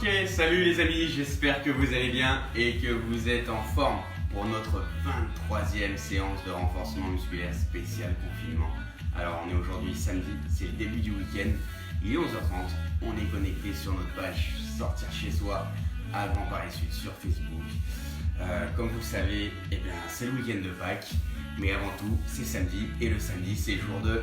Ok, salut les amis, j'espère que vous allez bien et que vous êtes en forme pour notre 23e séance de renforcement musculaire spécial confinement. Alors on est aujourd'hui samedi, c'est le début du week-end, il est 11h30, on est connecté sur notre page Sortir chez soi à Grand Paris Sud sur Facebook. Comme vous le savez, c'est le week-end de Pâques, mais avant tout c'est samedi et le samedi c'est jour de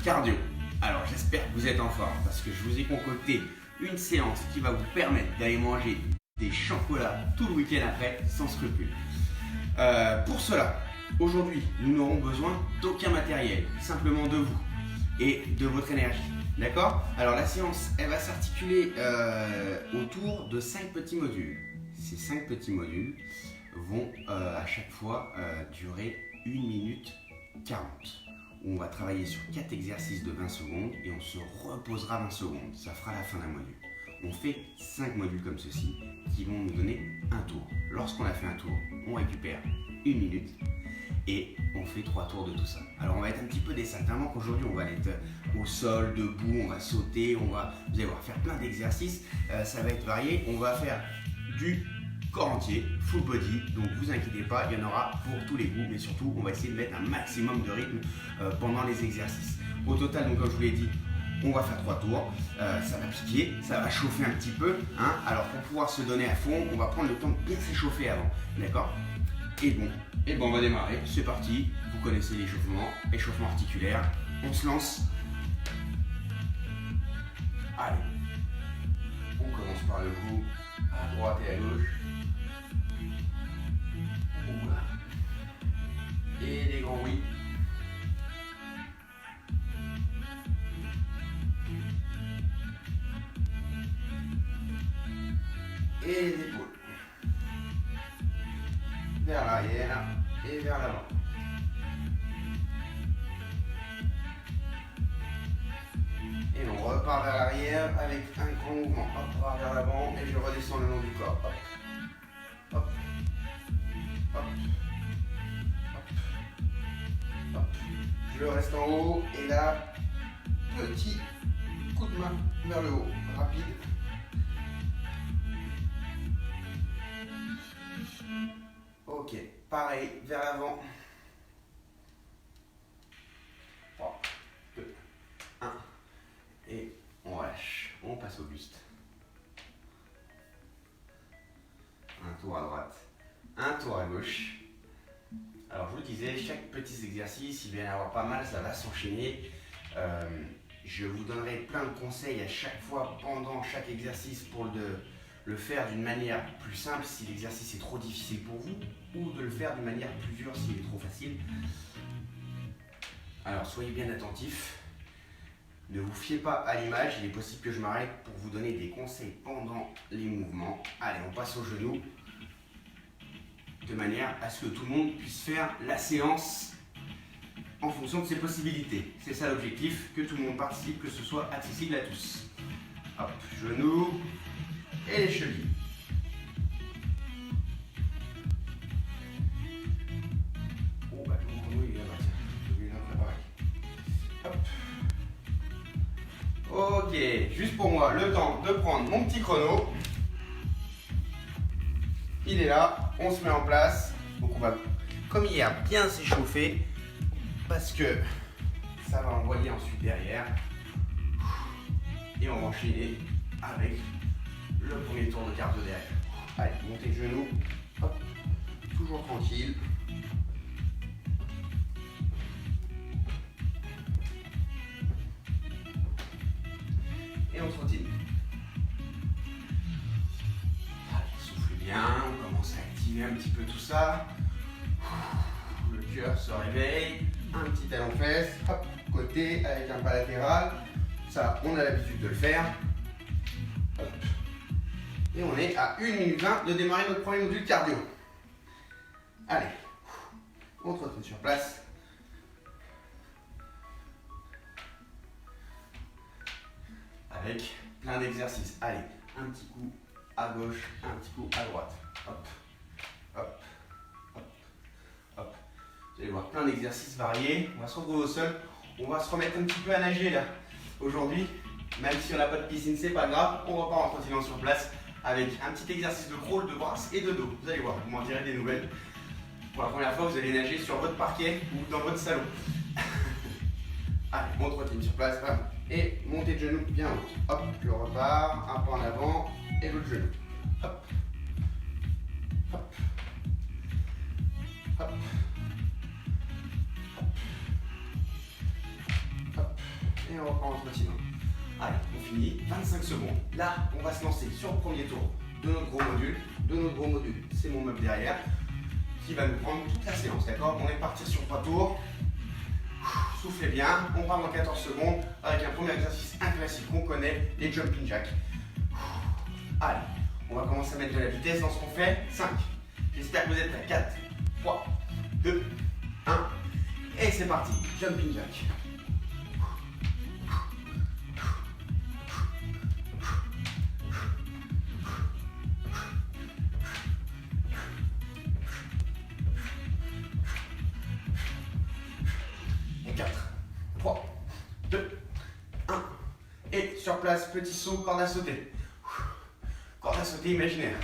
cardio. Alors j'espère que vous êtes en forme parce que je vous ai concocté une séance qui va vous permettre d'aller manger des chocolats tout le week-end après sans scrupule. Pour cela, aujourd'hui, nous n'aurons besoin d'aucun matériel, simplement de vous et de votre énergie. D'accord? Alors la séance, elle va s'articuler autour de 5 petits modules. Ces 5 petits modules vont à chaque fois durer 1 minute 40. On va travailler sur 4 exercices de 20 secondes et on se reposera 20 secondes. Ça fera la fin d'un module. On fait 5 modules comme ceci qui vont nous donner un tour. Lorsqu'on a fait un tour, on récupère 1 minute et on fait 3 tours de tout ça. Alors on va être un petit peu des certainement qu'aujourd'hui on va être au sol, debout, on va sauter, vous allez voir faire plein d'exercices. Ça va être varié. On va faire du corps entier, full body, donc vous inquiétez pas, il y en aura pour tous les goûts, mais surtout on va essayer de mettre un maximum de rythme pendant les exercices. Au total, donc comme je vous l'ai dit, on va faire 3 tours, ça va piquer, ça va chauffer un petit peu, hein. Alors pour pouvoir se donner à fond, on va prendre le temps de bien s'échauffer avant, d'accord? Et bon, on va démarrer, c'est parti, vous connaissez l'échauffement, échauffement articulaire, on se lance. Allez, on commence par le coup, à droite et à gauche. Et les grands oui. Et les épaules. Vers l'arrière et vers l'avant. Et on repart vers l'arrière avec un grand mouvement. Hop, vers l'avant et je redescends le long du corps. Hop, hop, hop. Je reste en haut et là, petit coup de main vers le haut, rapide. Ok, pareil, vers l'avant. 3, 2, 1. Et on relâche, on passe au buste. Un tour à droite, un tour à gauche. Alors je vous le disais, chaque petit exercice, il va y en avoir pas mal, ça va s'enchaîner. Je vous donnerai plein de conseils à chaque fois pendant chaque exercice pour le faire d'une manière plus simple si l'exercice est trop difficile pour vous, ou de le faire d'une manière plus dure s'il est trop facile. Alors soyez bien attentifs, ne vous fiez pas à l'image, il est possible que je m'arrête pour vous donner des conseils pendant les mouvements. Allez, on passe aux genoux, de manière à ce que tout le monde puisse faire la séance en fonction de ses possibilités. C'est ça l'objectif, que tout le monde participe, que ce soit accessible à tous. Hop, genoux et les chevilles. Oh bah le chrono il est là-bas, tiens, j'ai oublié de le préparer. Hop. Ok, juste pour moi, le temps de prendre mon petit chrono. Il est là, on se met en place. Donc on va, comme hier, bien s'échauffer parce que ça va envoyer ensuite derrière. Et on va enchaîner avec le premier tour de cardio derrière. Allez, montez le genou. Hop, toujours tranquille. Et on trottine. Bien, on commence à activer un petit peu tout ça. Le cœur se réveille. Un petit talon fesse. Hop, côté avec un pas latéral. Ça, on a l'habitude de le faire. Hop. Et on est à 1 minute 20 de démarrer notre premier module cardio. Allez, on trottine sur place. Avec plein d'exercices. Allez, un petit coup à gauche, un petit coup à droite. Hop, hop, hop, hop. Vous allez voir plein d'exercices variés. On va se retrouver au sol. On va se remettre un petit peu à nager là. Aujourd'hui, même si on n'a pas de piscine, c'est pas grave. On repart en trottinant sur place avec un petit exercice de crawl, de bras et de dos. Vous allez voir, vous m'en direz des nouvelles. Pour la première fois, vous allez nager sur votre parquet ou dans votre salon. Allez, on trottine sur place, hop, et montée de genou bien haute. Hop, je repars, un pas en avant et l'autre genou. Hop, hop, hop, hop, hop, et on reprend en trottinant. Allez, on finit, 25 secondes. Là, on va se lancer sur le premier tour de notre gros module. C'est mon meuble derrière, qui va nous prendre toute la séance, d'accord? On est parti sur 3 tours. Soufflez bien, on part dans 14 secondes avec un premier exercice, un classique qu'on connaît, les jumping jacks. Allez, on va commencer à mettre de la vitesse dans ce qu'on fait. 5, j'espère que vous êtes prêts. 4, 3, 2, 1, et c'est parti, jumping jack. Et 4, 3, 2, 1, et sur place, petit saut, corde à sauter. Corde à sauter imaginaire.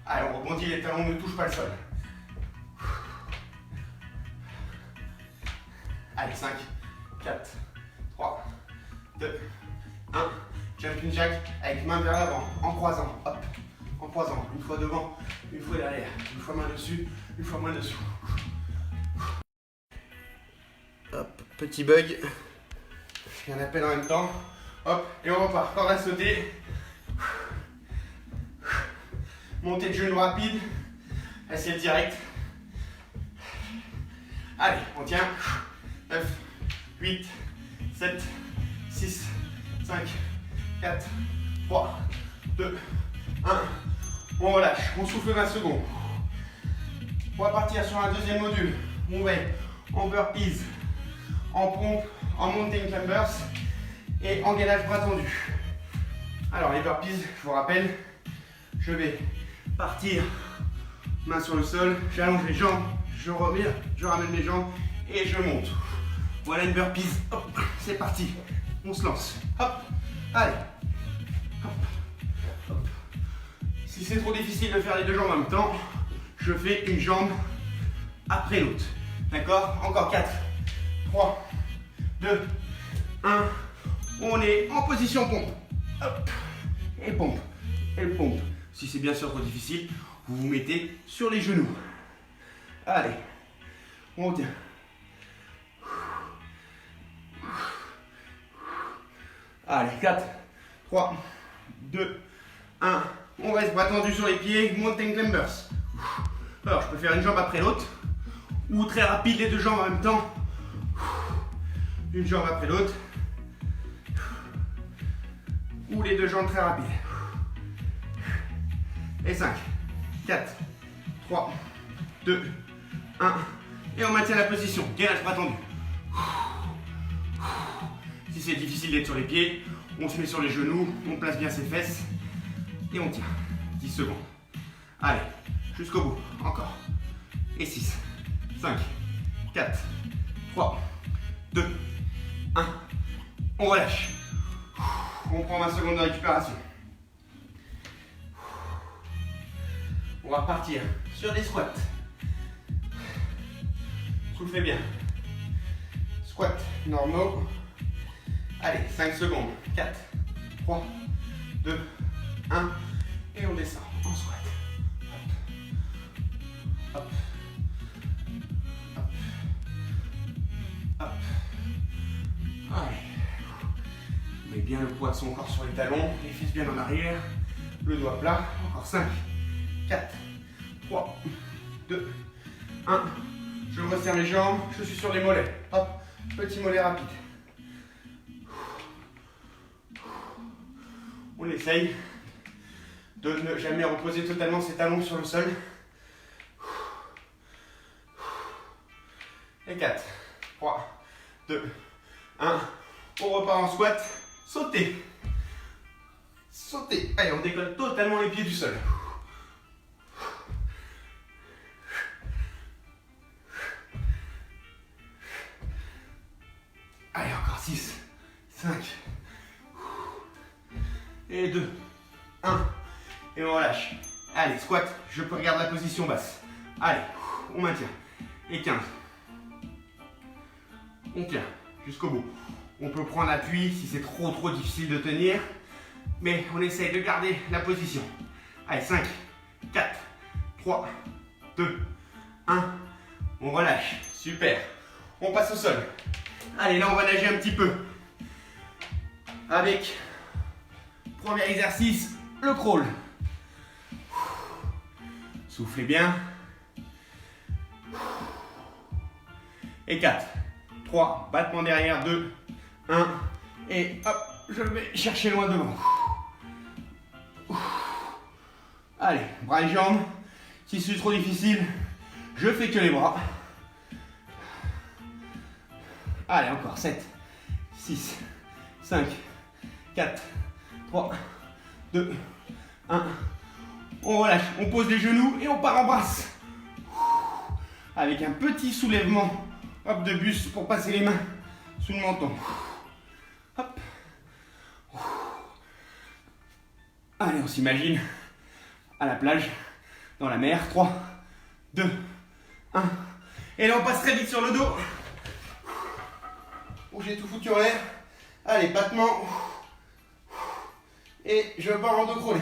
Allez, on rebondit, les talons ne touchent pas le sol. Allez, 5, 4, 3, 2, 1. Jumping jack avec main vers l'avant, en croisant. Hop, en croisant. Une fois devant, une fois derrière. Une fois main dessus, une fois main dessous. Hop, petit bug. Il y a un appel en même temps. Hop, et on repart. Corde à sauter. Montée de genou rapide. Assiette directe. Allez, on tient. 9, 8, 7, 6, 5, 4, 3, 2, 1. On relâche. On souffle 20 secondes. On va partir sur un deuxième module. On va en burpees, en pompe, en mountain climbers et en gainage bras tendu. Alors les burpees, je vous rappelle, je vais partir, main sur le sol, j'allonge les jambes, je reviens, je ramène mes jambes et je monte. Voilà une burpees, hop, c'est parti, on se lance, hop, allez, hop, hop. Si c'est trop difficile de faire les deux jambes en même temps, je fais une jambe après l'autre, d'accord? Encore 4, 3, 2, 1, on est en position pompe, hop, et pompe, et pompe. Si c'est bien sûr trop difficile, vous vous mettez sur les genoux. Allez, on tient. Allez, 4, 3, 2, 1. On reste bras tendus sur les pieds, mountain climbers. Alors, je peux faire une jambe après l'autre, ou très rapide, les deux jambes en même temps. Une jambe après l'autre, ou les deux jambes très rapides. Et 5, 4, 3, 2, 1. Et on maintient la position. Gainage bras tendu. Si c'est difficile d'être sur les pieds, on se met sur les genoux, on place bien ses fesses et on tient. 10 secondes. Allez, jusqu'au bout. Encore. Et 6, 5, 4, 3, 2, 1. On relâche. On prend 20 secondes de récupération. On va partir sur des squats. Soufflez bien. Squat normaux. Allez, 5 secondes. 4, 3, 2, 1. Et on descend en squat. Hop. Hop. Hop. Hop. Allez. On met bien le poids de son corps sur les talons, les fesses bien en arrière, le doigt plat. Encore 5, 4, 3, 2, 1. Je resserre les jambes, je suis sur les mollets. Hop, petit mollet rapide. On essaye de ne jamais reposer totalement ses talons sur le sol. Et 4, 3, 2, 1. On repart en squat. Sautez. Sautez. Allez, on décolle totalement les pieds du sol. Allez, encore 6, 5, Et 2, 1. Et on relâche. Allez, squat, je peux regarder la position basse. Allez, on maintient. Et 15. On tient jusqu'au bout. On peut prendre appui si c'est trop difficile de tenir. Mais on essaye de garder la position. Allez, 5, 4, 3, 2, 1. On relâche. Super. On passe au sol. Allez, là, on va nager un petit peu. Avec, premier exercice, le crawl. Soufflez bien. Et 4, 3, battement derrière, 2, 1. Et hop, je vais chercher loin devant. Allez, bras et jambes. Si c'est trop difficile, je fais que les bras. Allez, encore 7, 6, 5, 4, 3, 2, 1. On relâche, on pose les genoux et on part en brasse. Avec un petit soulèvement, hop, de buste pour passer les mains sous le menton. Hop. Allez, on s'imagine à la plage, dans la mer. 3, 2, 1. Et là, on passe très vite sur le dos. Où j'ai tout foutu en l'air. Allez, battement. Et je pars en dos crawlé.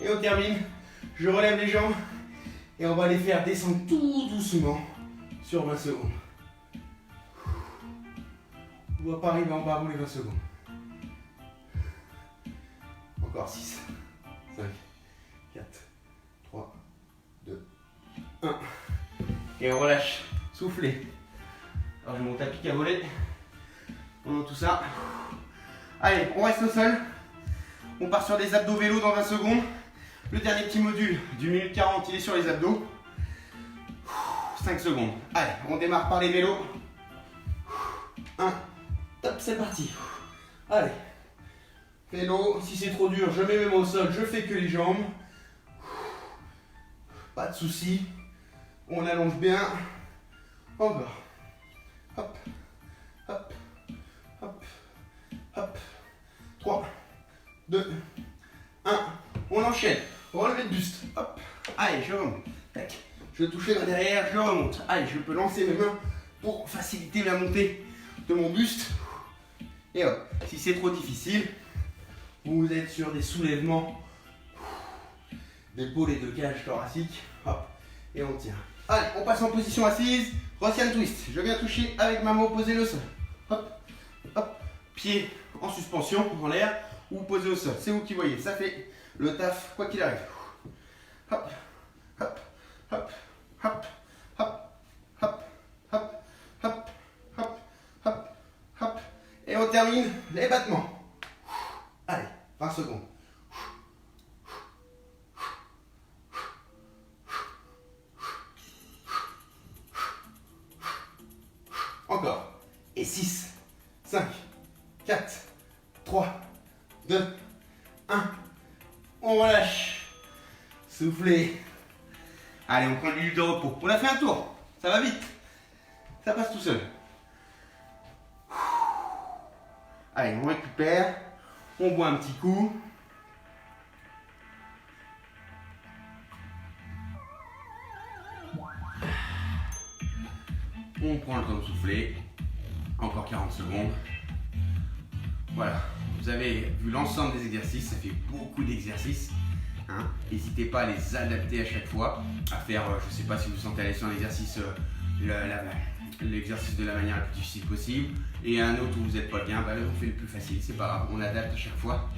Et on termine. Je relève les jambes. Et on va les faire descendre tout doucement sur 20 secondes. On ne va pas arriver en bas avant les 20 secondes. Encore 6, 5, 4, 3, 2, 1. Et on relâche. Soufflez. Alors j'ai mon tapis qui a volé. Pendant tout ça. Allez, on reste au sol. On part sur des abdos vélo dans 20 secondes. Le dernier petit module du minute 40, il est sur les abdos. 5 secondes. Allez, on démarre par les vélos. 1. Top, c'est parti. Allez. Vélo, si c'est trop dur, je mets mes mains au sol, je fais que les jambes. Pas de souci. On allonge bien. Encore. Hop, hop, hop, hop. 3, 2, 1. On enchaîne. Relevé de buste. Hop. Allez, je remonte. Tac. Je touche les mains derrière, je remonte. Allez, je peux lancer mes mains pour faciliter la montée de mon buste. Et hop. Si c'est trop difficile, vous êtes sur des soulèvements d'épaule et de cage thoracique. Hop. Et on tient. Allez, on passe en position assise. Russian twist. Je viens toucher avec ma main opposée le sol. Hop. Hop. Pied en suspension, en l'air, ou posé au sol. C'est vous qui voyez. Ça fait le taf, quoi qu'il arrive. Hop. Hop. Hop. Hop. Hop. Hop. Hop. Hop. Hop. Hop. Hop. Et on termine les battements. Allez, 20 secondes. Encore. Et 6, 5, 4, 3, 2, 1. On relâche. Soufflez. Allez, on prend l'huile de repos. On a fait un tour. Ça va vite. Ça passe tout seul. Allez, on récupère. On boit un petit coup. On prend le temps de souffler. Encore 40 secondes. Voilà. Vous avez vu l'ensemble des exercices. Ça fait beaucoup d'exercices. Hein. N'hésitez pas à les adapter à chaque fois. À faire, je ne sais pas si vous sentez à l'aise sur l'exercice, l'exercice de la manière la plus difficile possible. Et un autre où vous n'êtes pas bien, bah, on fait le plus facile. C'est pas grave. On adapte à chaque fois.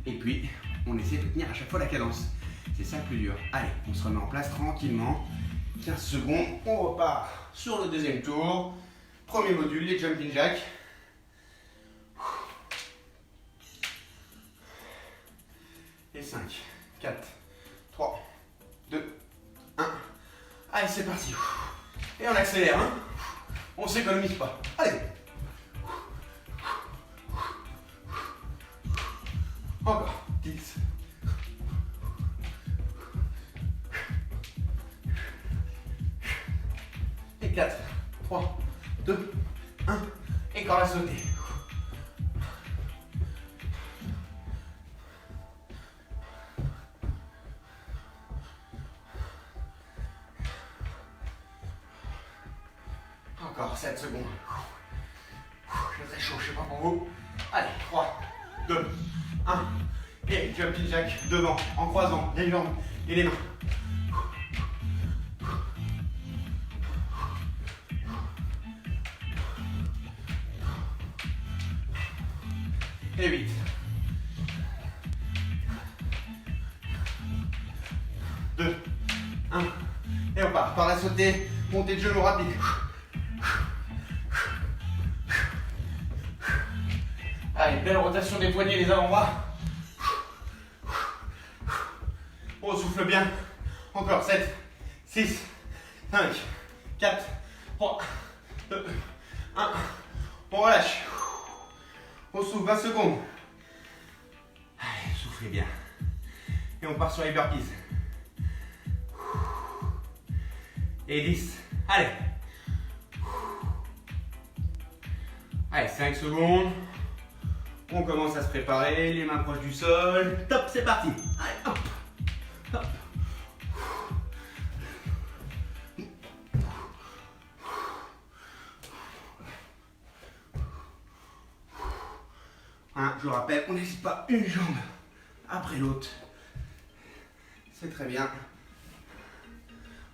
Et puis, on essaie de tenir à chaque fois la cadence. C'est ça le plus dur. Allez, on se remet en place tranquillement. 15 secondes, on repart sur le deuxième tour. Premier module, les jumping jacks. Et 5, 4, 3, 2, 1. Allez, c'est parti. Et on accélère. Hein. On s'économise pas. Allez. Encore. 10. 4, 3, 2, 1. Et corde à sauter. Encore 7 secondes. Je très chaud, je sais pas pour vous. Allez, 3, 2, 1. Et jumping jack devant, en croisant les jambes et les mains. Et 8. 2, 1. Et on part. Par la sautée, montée de genou rapide. Allez, belle rotation des poignets, les avant-bras. On souffle bien. Encore 7, 6, 5, 4, 3, 2, 1. On relâche. On souffle 20 secondes. Allez, soufflez bien. Et on part sur les burpees. Et 10. Allez. Allez, 5 secondes. On commence à se préparer. Les mains proches du sol. Top, c'est parti. Allez, hop. Hop. Hein, je vous rappelle, on n'hésite pas une jambe après l'autre. C'est très bien.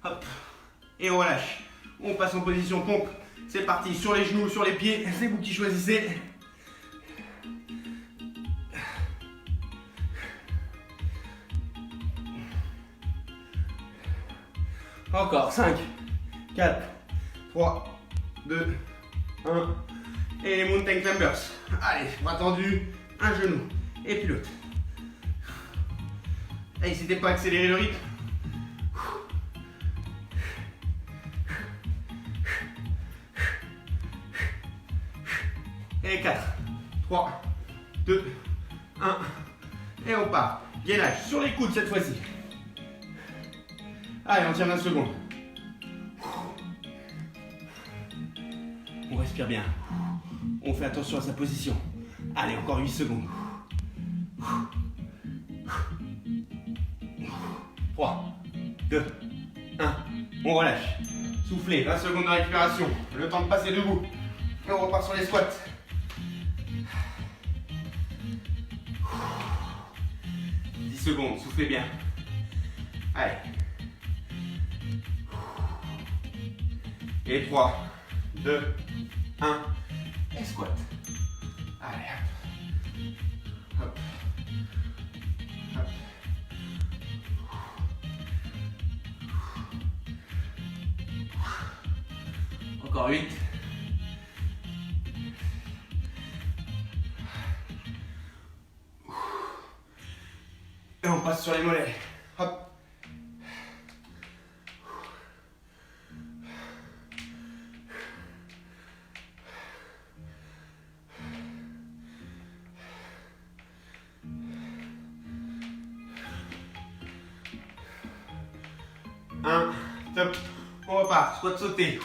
Hop. Et on relâche. On passe en position pompe. C'est parti. Sur les genoux, sur les pieds. C'est vous qui choisissez. Encore 5, 4, 3, 2, 1. Et les mountain climbers. Allez, bras tendus, un genou et puis l'autre. N'hésitez pas à accélérer le rythme. Et 4, 3, 2, 1. Et on part. Gainage sur les coudes cette fois-ci. Allez, on tient 20 secondes. On respire bien. On fait attention à sa position. Allez, encore 8 secondes. 3, 2, 1. On relâche. Soufflez, 20 secondes de récupération. Le temps de passer debout. Et on repart sur les squats. 10 secondes, soufflez bien. Allez. Et 3, 2, 1. Et squat. Allez, hop. Hop. Hop. Encore 8. Et on passe sur les mollets. Hop. Top. On repart. Squat sauté.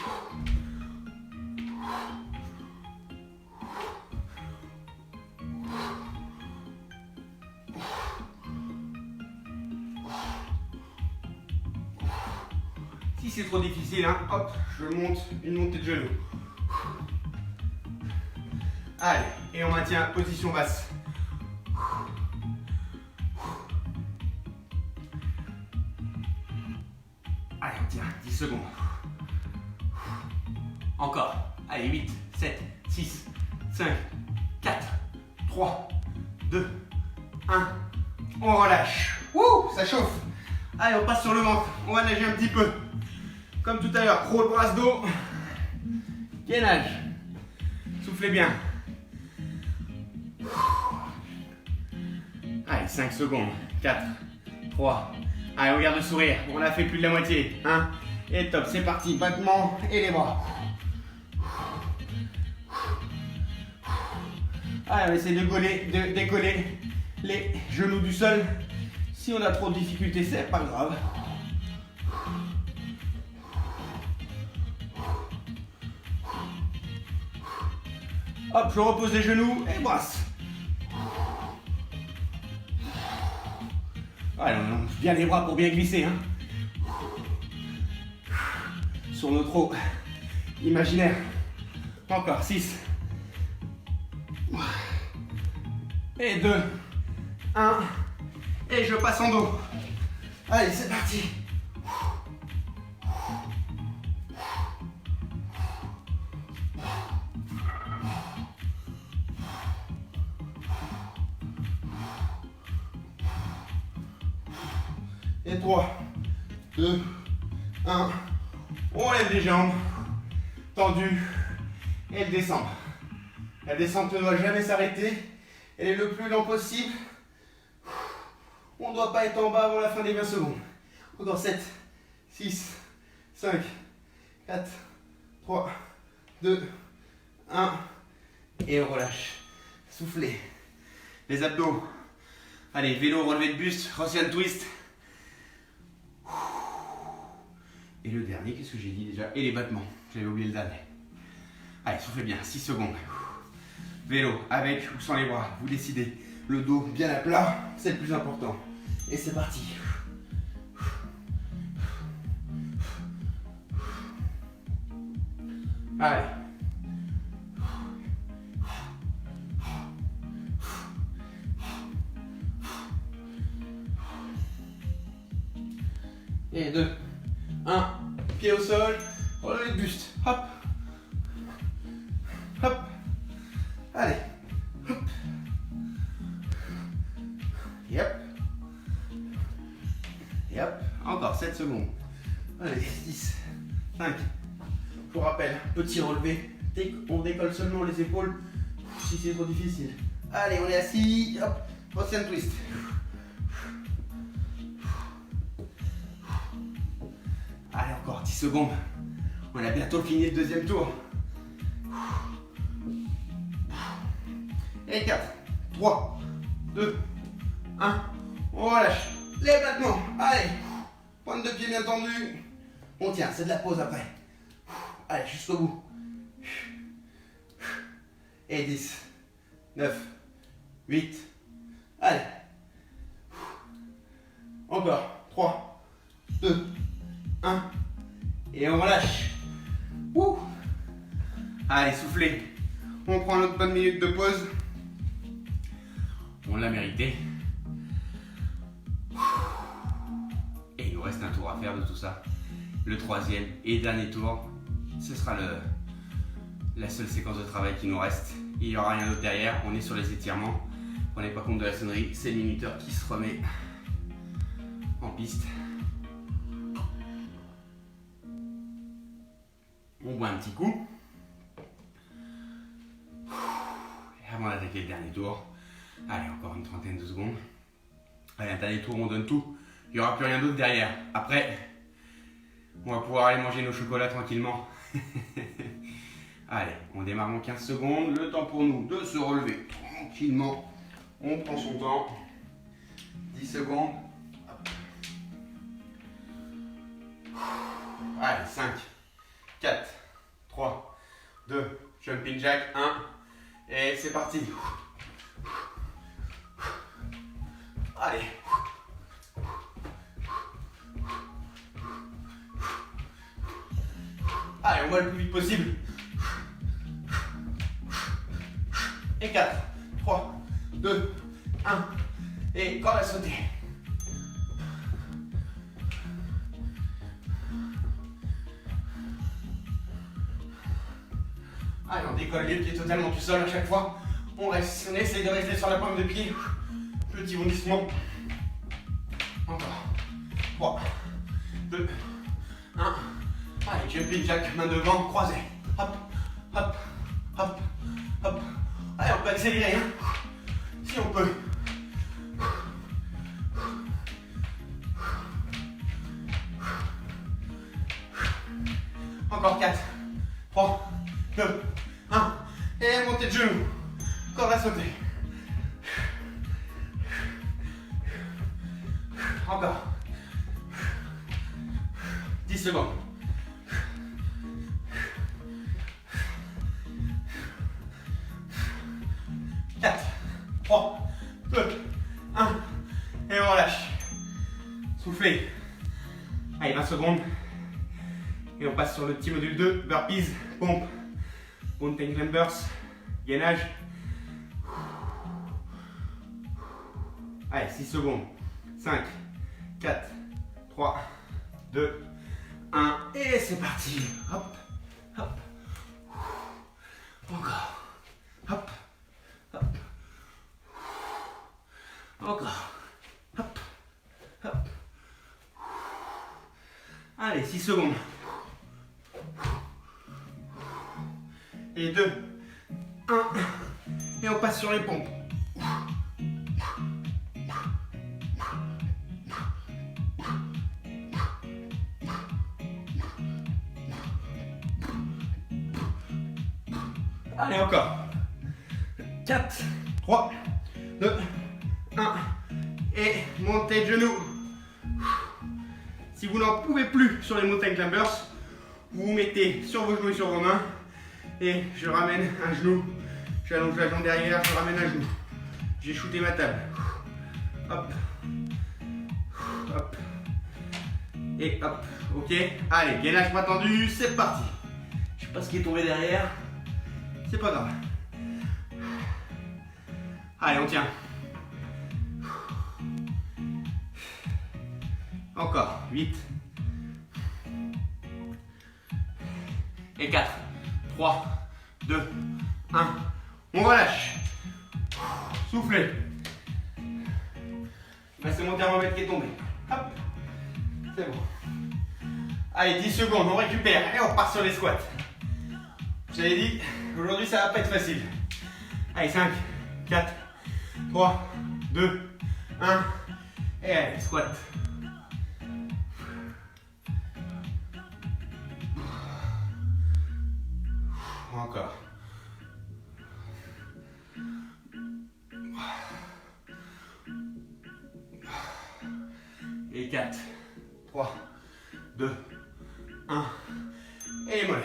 Si c'est trop difficile, hein, hop, je monte une montée de genoux. Allez, et on maintient position basse. Allez, on tient 10 secondes. Encore. Allez, 8, 7, 6, 5, 4, 3, 2, 1. On relâche. Wouh, ça chauffe. Allez, on passe sur le ventre. On va nager un petit peu. Comme tout à l'heure, roll brasse dos. Gainage. Soufflez bien. Allez, 5 secondes. 4, 3. Allez, on garde le sourire. On a fait plus de la moitié. Hein. Et top, c'est parti. Battement et les bras. Allez, on essaie de décoller les genoux du sol. Si on a trop de difficultés, c'est pas grave. Hop, je repose les genoux et brasse. Allez, on lance bien les bras pour bien glisser. Hein. Sur notre eau imaginaire. Encore 6. Et 2. 1. Et je passe en dos. Allez, c'est parti. Et 3, 2, 1. On lève les jambes. Tendues. Et elle descend. La descente ne doit jamais s'arrêter. Elle est le plus lent possible. On ne doit pas être en bas avant la fin des 20 secondes. Encore 7, 6, 5, 4, 3, 2, 1. Et on relâche. Soufflez. Les abdos. Allez, vélo, relevé de buste, Russian twist. Et le dernier, qu'est-ce que j'ai dit déjà? Et les battements. J'avais oublié le dernier. Allez, soufflez bien, 6 secondes. Vélo, avec ou sans les bras, vous décidez. Le dos bien à plat, c'est le plus important. Et c'est parti. Allez. Et 2, 1, pied au sol, relevez le buste, hop, hop, allez, hop, et hop, et hop, encore 7 secondes, allez, 10, 5, je vous rappelle, petit relevé, on décolle seulement les épaules si c'est trop difficile, allez, on est assis, hop, Russian twist. Allez, encore 10 secondes. On a bientôt fini le deuxième tour. Et 4, 3, 2, 1. On relâche. Les battements. Allez. Pointe de pied bien tendue. On tient, c'est de la pause après. Allez, jusqu'au bout. Et 10, 9, 8. Allez. Encore. 3, 2, 1. Et on relâche. Ouh. Allez, soufflez. On prend notre bonne minute de pause. On l'a mérité. Et il nous reste un tour à faire de tout ça. Le troisième et dernier tour. Ce sera la seule séquence de travail qui nous reste. Il n'y aura rien d'autre derrière. On est sur les étirements. Prenez pas compte de la sonnerie. C'est le minuteur qui se remet en piste. On boit un petit coup. Et avant d'attaquer le dernier tour, allez, encore une trentaine de secondes. Allez, un dernier tour, on donne tout. Il n'y aura plus rien d'autre derrière. Après, on va pouvoir aller manger nos chocolats tranquillement. Allez, on démarre en 15 secondes. Le temps pour nous de se relever tranquillement. On prend son temps. 10 secondes. Hop. Allez, 5, 4, 3, 2, jumping jack, 1, et c'est parti. Allez. Allez, on va le plus vite possible. Et 4, 3, 2, 1, et corde à sauter. Allez, on décolle les pieds totalement du sol à chaque fois. On essaie de rester sur la pointe de pied. Petit bondissement. Encore. 3, 2, 1. Allez, jumping jack, main devant, croisé. Hop, hop, hop, hop. Allez, on peut accélérer, hein, si on peut. Encore 4, 3, 2, 1. Et montée de genou. Corde à sauter. Encore. 10 secondes. 3, 2, 1. Et on relâche. Soufflez. Allez, 20 secondes. Et on passe sur le petit module 2. Burpees, pompe, mountain climbers, gainage. Allez, 6 secondes. 5, 4, 3, 2, 1. Et c'est parti. Hop, hop. Encore. Hop, hop. Encore. Hop, hop. Allez, 6 secondes. Et 2, 1. Et on passe sur les pompes. Allez, encore. 4, 3, 2, 1. Et montez de genoux. Si vous n'en pouvez plus sur les mountain climbers, vous vous mettez sur vos genoux et sur vos mains. Et je ramène un genou. J'allonge la jambe derrière, je ramène un genou. J'ai shooté ma table. Hop. Hop. Et hop. Ok. Allez, gainage pas tendu, c'est parti. Je sais pas ce qui est tombé derrière. C'est pas grave. Allez, on tient. Encore. 8. Et 4. 3, 2, 1. On relâche. Soufflez. Ben, c'est mon thermomètre qui est tombé. Hop. C'est bon. Allez, 10 secondes, on récupère et on part sur les squats. Je l'avais dit, aujourd'hui ça va pas être facile. Allez, 5, 4, 3, 2, 1. Et allez, squat. Encore. Et 4, 3, 2, 1. Et les mollets.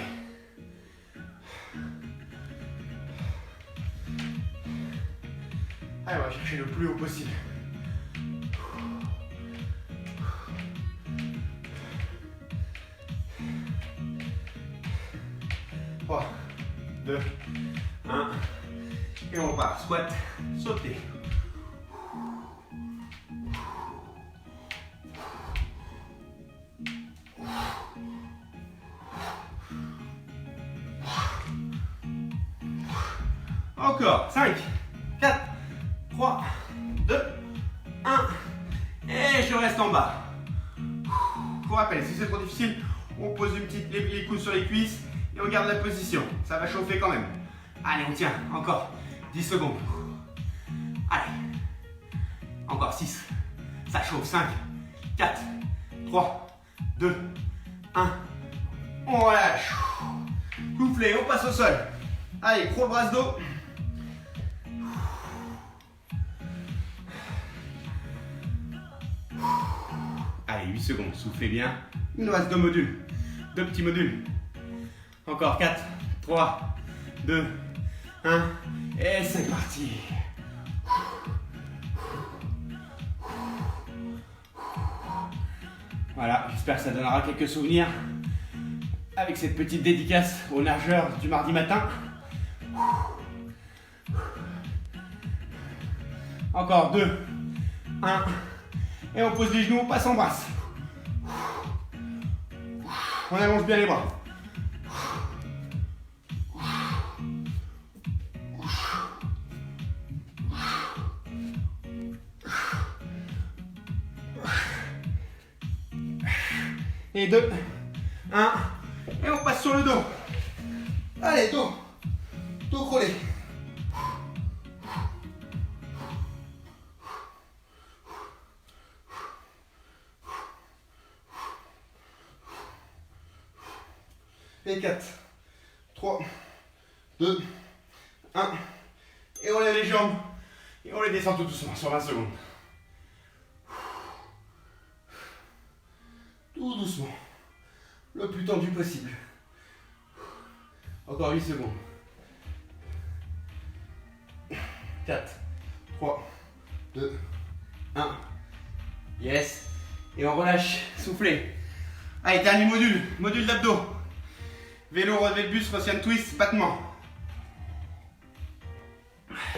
Allez, on va chercher le plus haut possible. 3, 2, 1. Et on repart. Squat, sauter. Encore. 5, 4, 3, 2, 1. Et je reste en bas. Pour rappel, si c'est trop difficile, on pose les coudes sur les cuisses et on garde la position. Ça va chauffer quand même. Allez, on tient. Encore 10 secondes. Allez. Encore 6. Ça chauffe. 5, 4, 3, 2, 1. On relâche. Soufflez, on passe au sol. Allez, crawl brasse dos. Allez, 8 secondes, soufflez bien. Il nous reste 2 modules. 2 petits modules. Encore 4, 3, 2, 1. Et c'est parti. Voilà, j'espère que ça donnera quelques souvenirs avec cette petite dédicace aux nageurs du mardi matin. Encore 2, 1. Et on pose les genoux, on passe en brasse. On allonge bien les bras. Et 2, 1. Et on passe sur le dos. Allez, dos. Dos crawlé. Et 4, 3, 2, 1. Et on lève les jambes. Et on les descend tout doucement sur 20 secondes. Tout doucement. Le plus tendu possible. Encore 8 secondes. 4, 3, 2, 1. Yes. Et on relâche. Soufflez. Allez, dernier module. Module d'abdos. Vélo, relevé de buste, Russian twist, battement.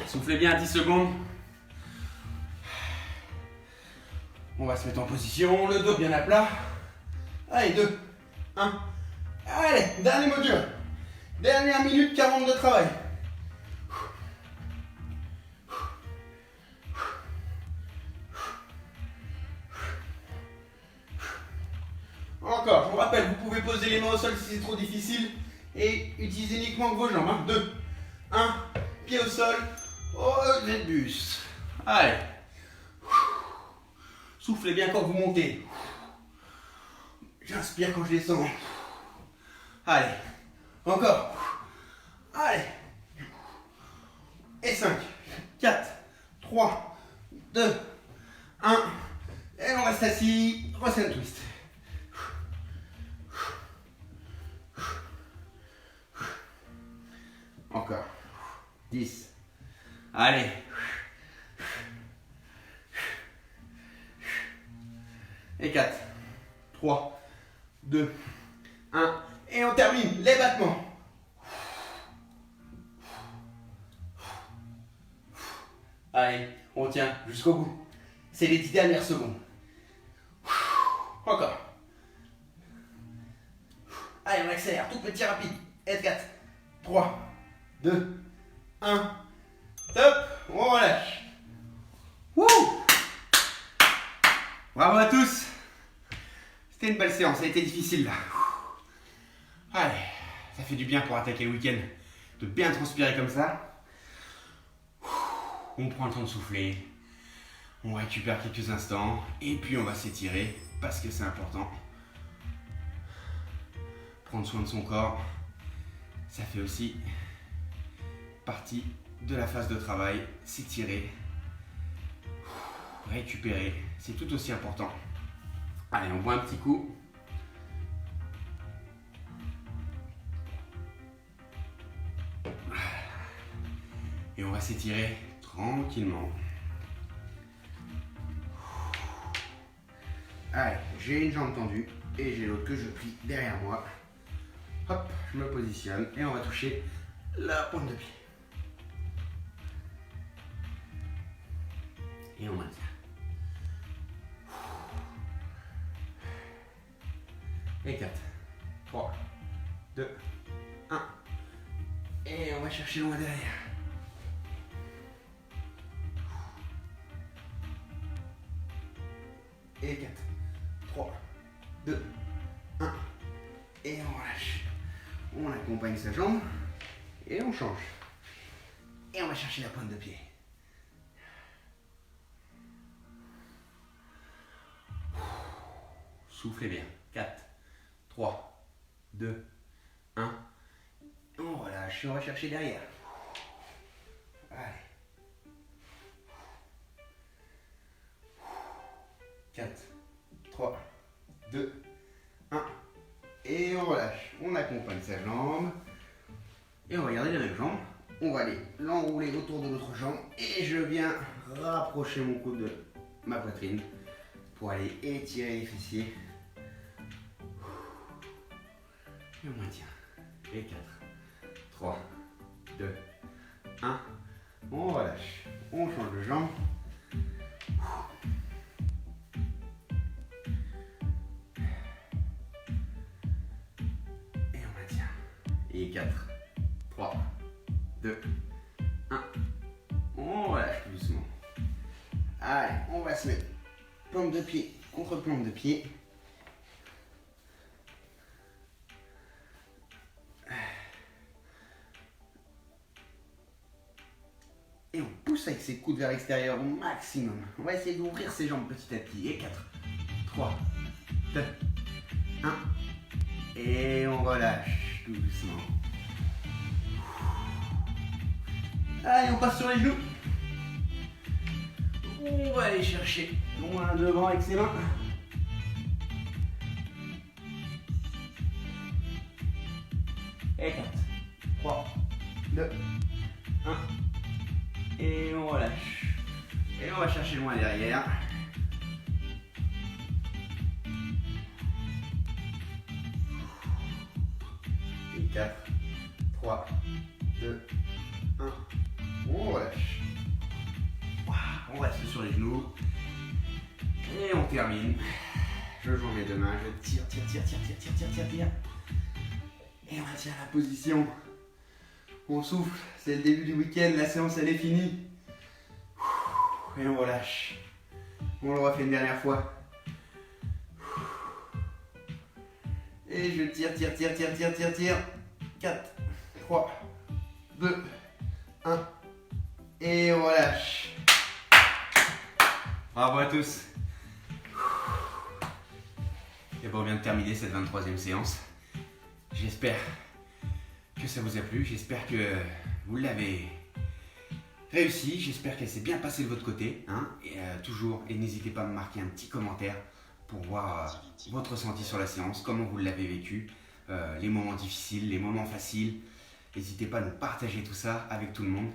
Soufflez bien 10 secondes. On va se mettre en position, le dos bien à plat. Allez, 2, 1. Allez, dernier module. Dernière minute 40 de travail. Encore, je vous rappelle, vous pouvez poser les mains au sol si c'est trop difficile et utiliser uniquement vos jambes. 2, 1, pied au sol, relevé de buste. Allez. Soufflez bien quand vous montez. J'inspire quand je descends. Allez. Encore. Allez. Et 5, 4, 3, 2, 1. Et on reste assis. Russian twist. Encore. 10. Allez. Et 4, 3, 2, 1. Et on termine les battements. Allez, on tient jusqu'au bout. C'est les 10 dernières secondes. Encore. Allez, on accélère. Tout petit rapide. Et 4, 3, 2, 1. Top. On relâche. Wouh! Bravo à tous. C'était une belle séance. Ça a été difficile là. Allez, ça fait du bien pour attaquer le week-end. De bien transpirer comme ça. On prend le temps de souffler. On récupère quelques instants. Et puis on va s'étirer parce que c'est important. Prendre soin de son corps, ça fait aussi partie de la phase de travail. S'étirer, récupérer, c'est tout aussi important. Allez, on boit un petit coup. Et on va s'étirer tranquillement. Allez, j'ai une jambe tendue et j'ai l'autre que je plie derrière moi. Hop, je me positionne et on va toucher la pointe de pied. Et on maintient. Et 4, 3, 2, 1. Et on va chercher loin derrière. Et 4, 3, 2, 1. Et on relâche. On accompagne sa jambe. Et on change. Et on va chercher la pointe de pied. Soufflez bien. 4, 3, 2, 1. On relâche et on va chercher derrière. Allez. 4, 3, 2, 1. Et on relâche. On accompagne sa jambe. Et on va garder la même jambe. On va aller l'enrouler autour de l'autre jambe. Et je viens rapprocher mon coude de ma poitrine pour aller étirer les fessiers. Et on maintient. Et 4, 3, 2, 1. On relâche. On change de jambe. Et on maintient. Et 4, 3, 2, 1. On relâche doucement. Allez, on va se mettre plante de pied contre plante de pied. Et on pousse avec ses coudes vers l'extérieur au maximum. On va essayer d'ouvrir ses jambes petit à petit. Et 4, 3, 2, 1. Et on relâche doucement. Allez, on passe sur les genoux. On va aller chercher loin devant avec ses mains. Et 4, 3, 2, 1. Et on relâche. Et on va chercher loin derrière. Et 4, 3, 2, 1. On relâche. On reste sur les genoux. Et on termine. Je joins mes deux mains, je tire. Et on maintient la position. On souffle, c'est le début du week-end, la séance elle est finie. Et on relâche. On le refait une dernière fois. Et je tire. 4, 3, 2, 1. Et on relâche. Bravo à tous. Et bon, on vient de terminer cette 23e séance. J'espère que ça vous a plu, j'espère que vous l'avez réussi, j'espère qu'elle s'est bien passée de votre côté. Et n'hésitez pas à me marquer un petit commentaire pour voir votre ressenti sur la séance, comment vous l'avez vécu, les moments difficiles, les moments faciles. N'hésitez pas à nous partager tout ça avec tout le monde.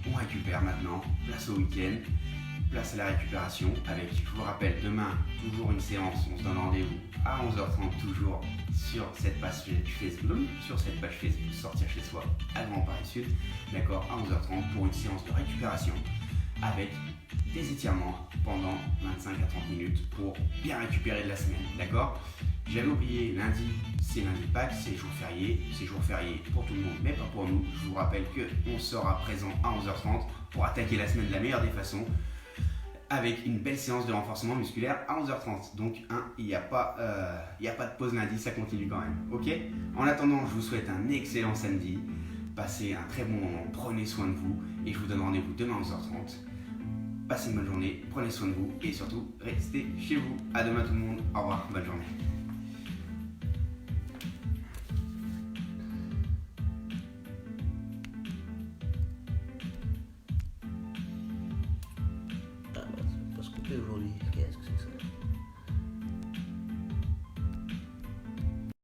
On récupère maintenant, place au week-end. Place à la récupération avec, je vous rappelle, demain, toujours une séance, on se donne rendez-vous à 11h30, toujours sur cette page Facebook, Sortir chez soi à Grand Paris Sud, d'accord, à 11h30 pour une séance de récupération avec des étirements pendant 25 à 30 minutes pour bien récupérer de la semaine, d'accord. J'avais oublié, lundi, c'est lundi de Pâques, c'est jour férié pour tout le monde, mais pas pour nous. Je vous rappelle qu'on sera présent à 11h30 pour attaquer la semaine de la meilleure des façons, avec une belle séance de renforcement musculaire à 11h30. Donc, il n'y a pas de pause lundi, ça continue quand même. Ok ? En attendant, je vous souhaite un excellent samedi. Passez un très bon moment, prenez soin de vous. Et je vous donne rendez-vous demain à 11h30. Passez une bonne journée, prenez soin de vous et surtout, restez chez vous. À demain tout le monde. Au revoir, bonne journée.